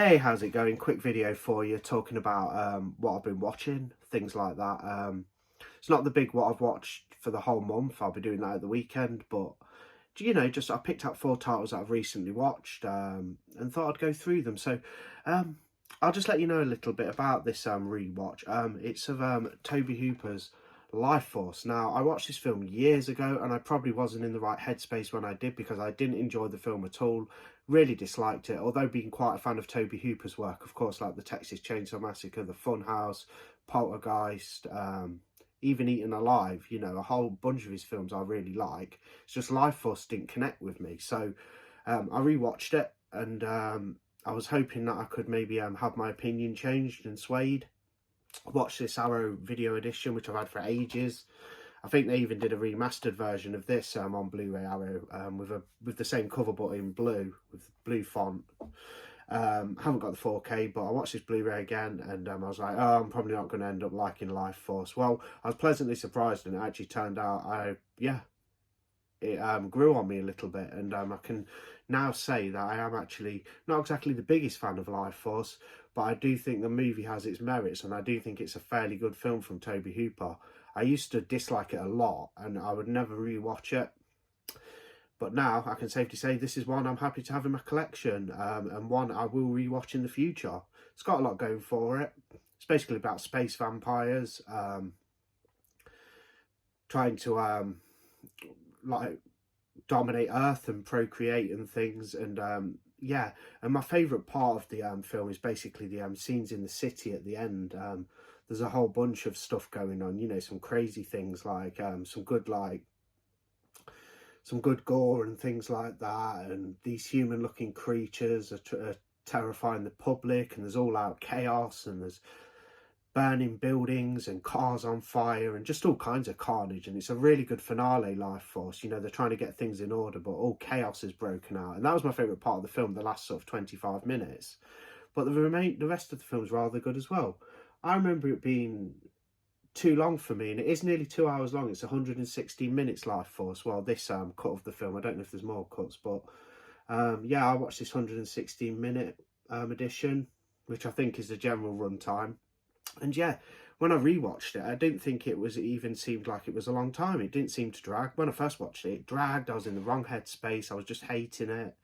Hey, how's it going? Quick video for you talking about what I've been watching, things like that. It's not the big what I've watched for the whole month. I'll be doing that at the weekend, but just I picked up 4 titles that I've recently watched and thought I'd go through them. So um, I'll just let you know a little bit about this rewatch. It's of Tobe Hooper's Lifeforce. Now, I watched this film years ago and I probably wasn't in the right headspace when I did because I didn't enjoy the film at all. Really disliked it, although being quite a fan of Tobe Hooper's work, of course, like the Texas Chainsaw Massacre, the Funhouse, Poltergeist, even Eaten Alive, a whole bunch of his films I really like. It's just Lifeforce didn't connect with me. So I rewatched it and I was hoping that I could maybe have my opinion changed and swayed. I watched this Arrow video edition, which I've had for ages. I think they even did a remastered version of this on Blu-ray Arrow with the same cover but in blue, with blue font. Haven't got the 4K, but I watched this Blu-ray again and I was like, oh, I'm probably not going to end up liking Lifeforce. Well, I was pleasantly surprised and it actually turned out it grew on me a little bit, and I can now say that I am actually not exactly the biggest fan of Lifeforce, but I do think the movie has its merits and I do think it's a fairly good film from Tobe Hooper. I used to dislike it a lot and I would never rewatch it, but now I can safely say this is one I'm happy to have in my collection, and one I will rewatch in the future. It's got a lot going for it. It's basically about space vampires trying to like dominate Earth and procreate and things, and and my favourite part of the film is basically the scenes in the city at the end. There's a whole bunch of stuff going on, some crazy things like some good gore and things like that, and these human looking creatures are terrifying the public, and there's all out chaos, and there's burning buildings and cars on fire and just all kinds of carnage. And it's a really good finale, Lifeforce. They're trying to get things in order, but all chaos is broken out, and that was my favourite part of the film, the last sort of 25 minutes. But the rest of the film is rather good as well. I remember it being too long for me, and it is nearly 2 hours long. It's 116 minutes, Lifeforce. Well, this cut of the film, I don't know if there's more cuts, but I watched this 116-minute edition, which I think is the general runtime. And when I rewatched it, I didn't think it even seemed like it was a long time. It didn't seem to drag. When I first watched it, it dragged. I was in the wrong headspace. I was just hating it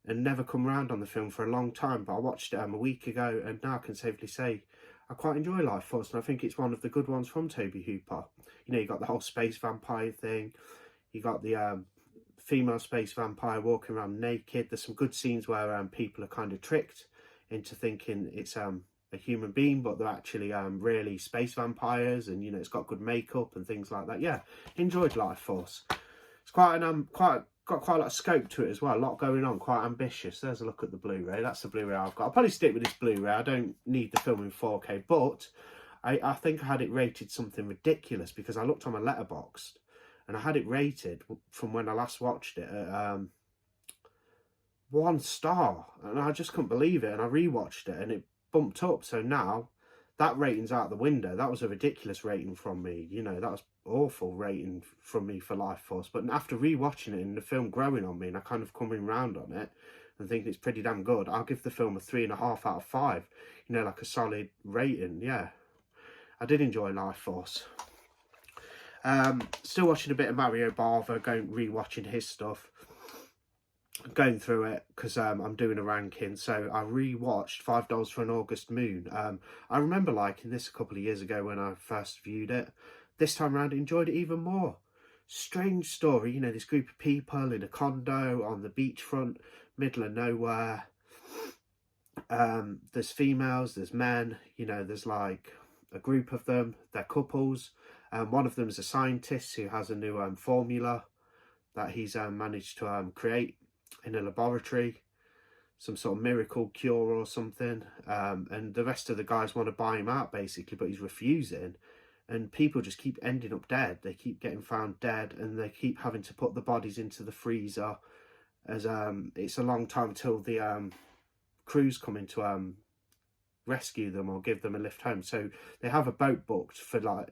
and never come round on the film for a long time. But I watched it a week ago, and now I can safely say I quite enjoy Lifeforce, and I think it's one of the good ones from Tobe Hooper. You got the whole space vampire thing. You got the female space vampire walking around naked. There's some good scenes where people are kind of tricked into thinking it's a human being, but they're actually really space vampires, and it's got good makeup and things like that. Enjoyed Lifeforce. It's quite got quite a lot of scope to it as well, a lot going on, quite ambitious. There's a look at the Blu-ray. That's the Blu-ray I've got. I'll probably stick with this Blu-ray. I don't need the film in 4K, but I think I had it rated something ridiculous because I looked on my Letterboxd and I had it rated from when I last watched it at 1 star, and I just couldn't believe it, and I rewatched it and it bumped up, so now that rating's out the window. That was a ridiculous rating from me, that was awful rating from me for Lifeforce. But after rewatching it and the film growing on me, and I kind of coming round on it and thinking it's pretty damn good, I'll give the film a 3.5 out of 5, like a solid rating. I did enjoy Lifeforce. Still watching a bit of Mario Bava, rewatching his stuff, going through it because I'm doing a ranking. So I rewatched $5 for an August Moon. I remember liking this a couple of years ago when I first viewed it. This time around, I enjoyed it even more. Strange story, this group of people in a condo on the beachfront, middle of nowhere. There's females, there's men, there's like a group of them. They're couples. One of them is a scientist who has a new formula that he's managed to create in a laboratory, some sort of miracle cure or something, and the rest of the guys want to buy him out basically, but he's refusing, and people just keep ending up dead. They keep getting found dead, and they keep having to put the bodies into the freezer, as it's a long time till the crews come in to rescue them or give them a lift home. So they have a boat booked for like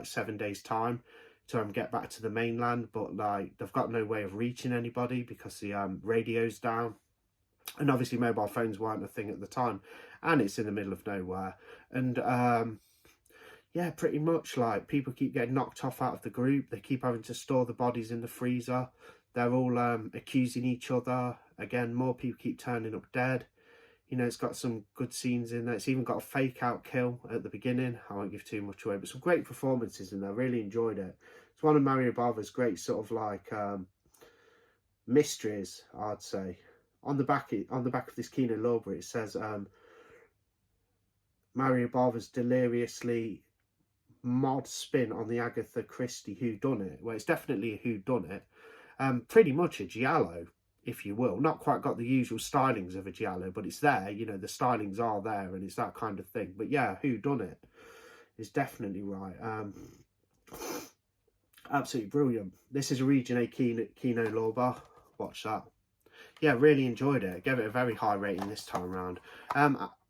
7 days time to get back to the mainland, but they've got no way of reaching anybody because the radio's down. And obviously mobile phones weren't a thing at the time, and it's in the middle of nowhere. And yeah, pretty much, like, people keep getting knocked off out of the group. They keep having to store the bodies in the freezer. They're all accusing each other. Again, more people keep turning up dead. You know, it's got some good scenes in there. It's even got a fake out kill at the beginning. I won't give too much away, but some great performances in there. Really enjoyed it. It's one of Mario Bava's great sort of like mysteries, I'd say. On the back of this Kino Lorber, it says Mario Bava's deliriously mod spin on the Agatha Christie whodunit. Well, it's definitely a whodunit. Pretty much a giallo, if you will. Not quite got the usual stylings of a giallo, but it's there. You know, the stylings are there, and it's that kind of thing. But yeah, whodunit is definitely right. Absolutely brilliant. This is a Region A Kino Lorber. Watch that. Yeah, really enjoyed it. Gave it a very high rating this time around.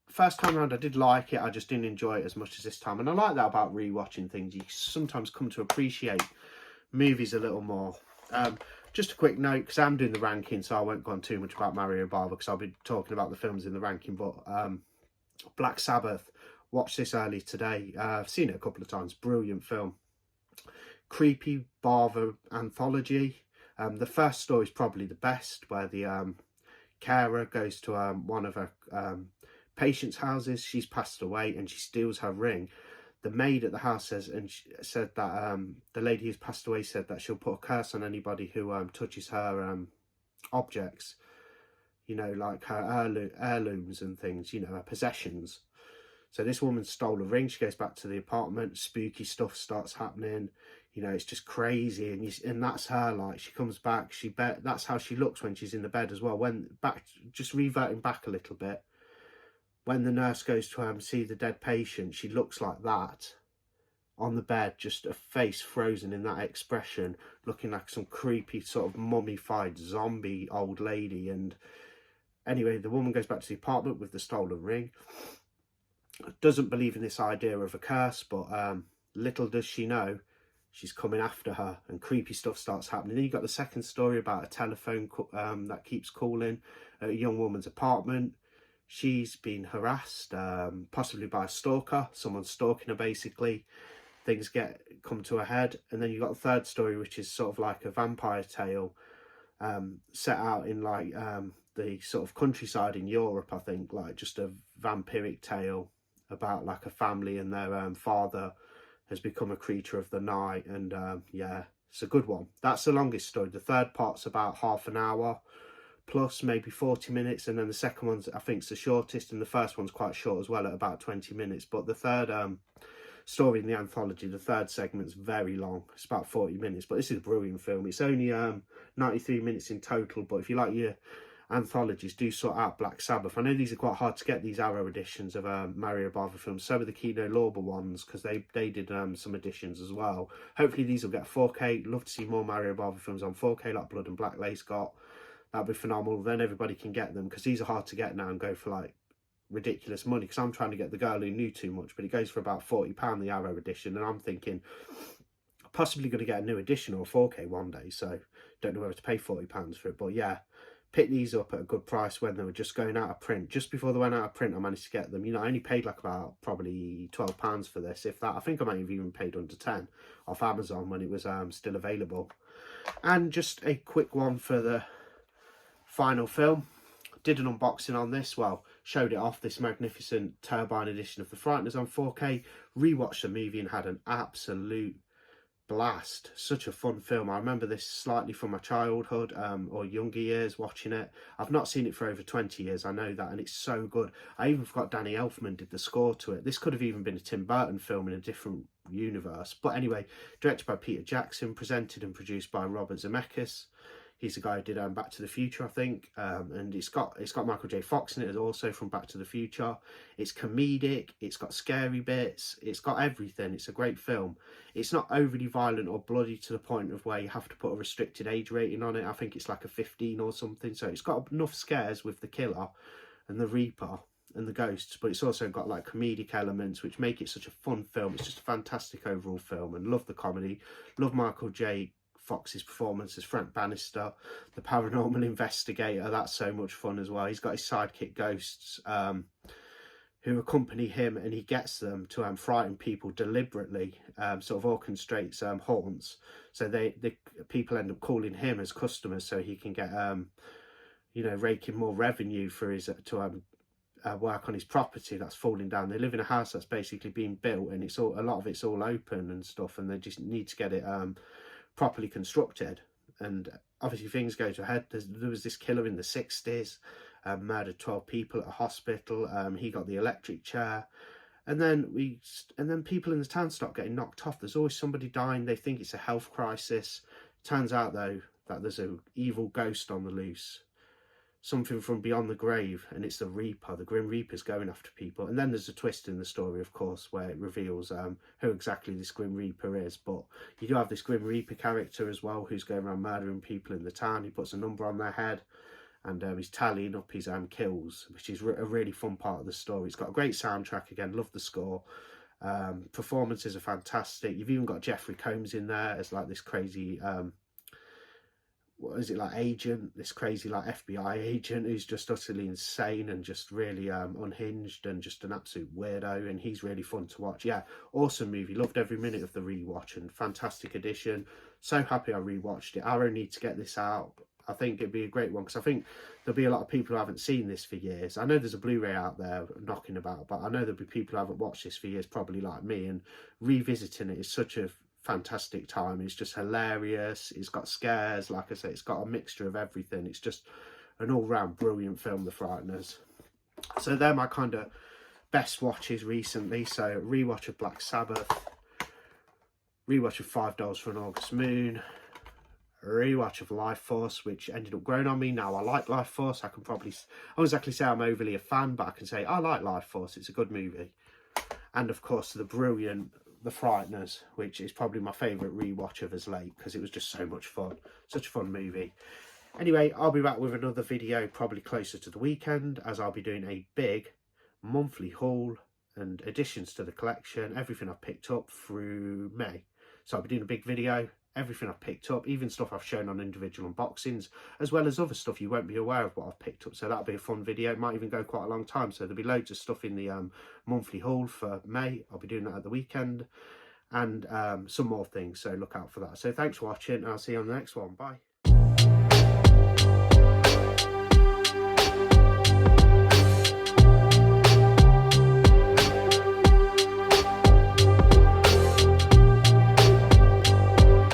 First time around I did like it, I just didn't enjoy it as much as this time. And I like that about rewatching things. You sometimes come to appreciate movies a little more. Just a quick note, because I'm doing the ranking, so I won't go on too much about Mario Bava, because I'll be talking about the films in the ranking. But Black Sabbath, watched this early today. I've seen it a couple of times. Brilliant film. Creepy Bava anthology. The first story is probably the best, where the carer goes to one of her patients' houses. She's passed away, and she steals her ring. The maid at the house said that the lady who's passed away said that she'll put a curse on anybody who touches her objects, you know, like her heirlooms and things, you know, her possessions. So this woman stole a ring. She goes back to the apartment. Spooky stuff starts happening. You know, it's just crazy, and that's her. Like, she comes back. That's how she looks when she's in the bed as well. Just reverting back a little bit. When the nurse goes to see the dead patient, she looks like that on the bed, just a face frozen in that expression, looking like some creepy sort of mummified zombie old lady. And anyway, the woman goes back to the apartment with the stolen ring. Doesn't believe in this idea of a curse, but little does she know, she's coming after her, and creepy stuff starts happening. Then you've got the second story about a telephone that keeps calling at a young woman's apartment. She's been harassed, possibly by a stalker. Someone's stalking her, basically. Things come to a head. And then you've got the third story, which is sort of like a vampire tale, set out in like the sort of countryside in Europe, I think, like just a vampiric tale about like a family, and their father has become a creature of the night. And yeah, it's a good one. That's the longest story. The third part's about half an hour plus, maybe 40 minutes, and then the second one's, I think, is the shortest, and the first one's quite short as well at about 20 minutes. But the third story in the anthology, the third segment's very long. It's about 40 minutes, but this is a brilliant film. It's only 93 minutes in total, but if you like your anthologies, do sort out Black Sabbath. I know these are quite hard to get, these Arrow editions of Mario Bava films. So are the Kino Lorber ones, because they did some editions as well. Hopefully these will get 4K. Love to see more Mario Bava films on 4K, like Blood and Black Lace got. That'd be phenomenal. Then everybody can get them, because these are hard to get now and go for like ridiculous money, because I'm trying to get The Girl Who Knew Too Much, but it goes for about £40, the Arrow edition, and I'm thinking possibly going to get a new edition or 4K one day, so don't know whether to pay £40 for it. But yeah, pick these up at a good price when they were just going out of print. Just before they went out of print, I managed to get them. You know, I only paid like about probably £12 for this, if that. I think I might have even paid under 10 off Amazon when it was still available. And just a quick one for the final film. Did an unboxing on this, well, showed it off, this magnificent turbine edition of The Frighteners on 4K. Rewatched the movie and had an absolute blast. Such a fun film. I remember this slightly from my childhood or younger years watching it. I've not seen it for over 20 years, I know that, and it's so good. I even forgot Danny Elfman did the score to it. This could have even been a Tim Burton film in a different universe. But anyway, directed by Peter Jackson, presented and produced by Robert Zemeckis. He's the guy who did Back to the Future, I think, and it's got Michael J. Fox in it, also from Back to the Future. It's comedic, it's got scary bits, it's got everything. It's a great film. It's not overly violent or bloody to the point of where you have to put a restricted age rating on it. I think it's like a 15 or something. So it's got enough scares with the killer and the Reaper and the ghosts, but it's also got like comedic elements which make it such a fun film. It's just a fantastic overall film, and love the comedy, love Michael J. Fox's performance as Frank Bannister, the paranormal investigator. That's so much fun as well. He's got his sidekick ghosts who accompany him, and he gets them to frighten people deliberately, sort of orchestrates haunts. So the people end up calling him as customers so he can get, you know, raking more revenue for his, to work on his property that's falling down. They live in a house that's basically being built, and it's all, a lot of it's all open and stuff, and they just need to get it properly constructed. And obviously things go to a head. There was this killer in the 60s, murdered 12 people at a hospital. He got the electric chair, and then people in the town start getting knocked off. There's always somebody dying. They think it's a health crisis. Turns out though that there's an evil ghost on the loose, something from beyond the grave, and it's the Reaper. The Grim Reaper's going after people. And then there's a twist in the story, of course, where it reveals who exactly this Grim Reaper is. But you do have this Grim Reaper character as well, who's going around murdering people in the town. He puts a number on their head, and he's tallying up his kills, which is a really fun part of the story. It's got a great soundtrack again, love the score. Performances are fantastic. You've even got Jeffrey Combs in there as like this crazy what is it, like agent, this crazy like FBI agent who's just utterly insane and just really unhinged and just an absolute weirdo, and he's really fun to watch. Yeah, awesome movie, loved every minute of the rewatch, and fantastic addition. So happy I rewatched it. I really need to get this out. I think it'd be a great one, because I think there'll be a lot of people who haven't seen this for years. I know there's a Blu-ray out there knocking about, but I know there'll be people who haven't watched this for years, probably like me, and revisiting it is such a fantastic time. It's just hilarious. It's got scares, like I say, it's got a mixture of everything. It's just an all-round brilliant film, The Frighteners. So they're my kind of best watches recently. So rewatch of Black Sabbath, rewatch of $5 for an August Moon, rewatch of Lifeforce, which ended up growing on me. Now I like Lifeforce. I won't exactly say I'm overly a fan, but I can say I like Lifeforce. It's a good movie. And of course the brilliant The Frighteners, which is probably my favourite rewatch of as late, because it was just so much fun. Such a fun movie. Anyway, I'll be back with another video probably closer to the weekend, as I'll be doing a big monthly haul and additions to the collection, everything I've picked up through May. So I'll be doing a big video, everything I've picked up, even stuff I've shown on individual unboxings, as well as other stuff you won't be aware of what I've picked up. So that'll be a fun video. It might even go quite a long time, so there'll be loads of stuff in the monthly haul for May. I'll be doing that at the weekend, and some more things, so look out for that. So thanks for watching, and I'll see you on the next one. Bye.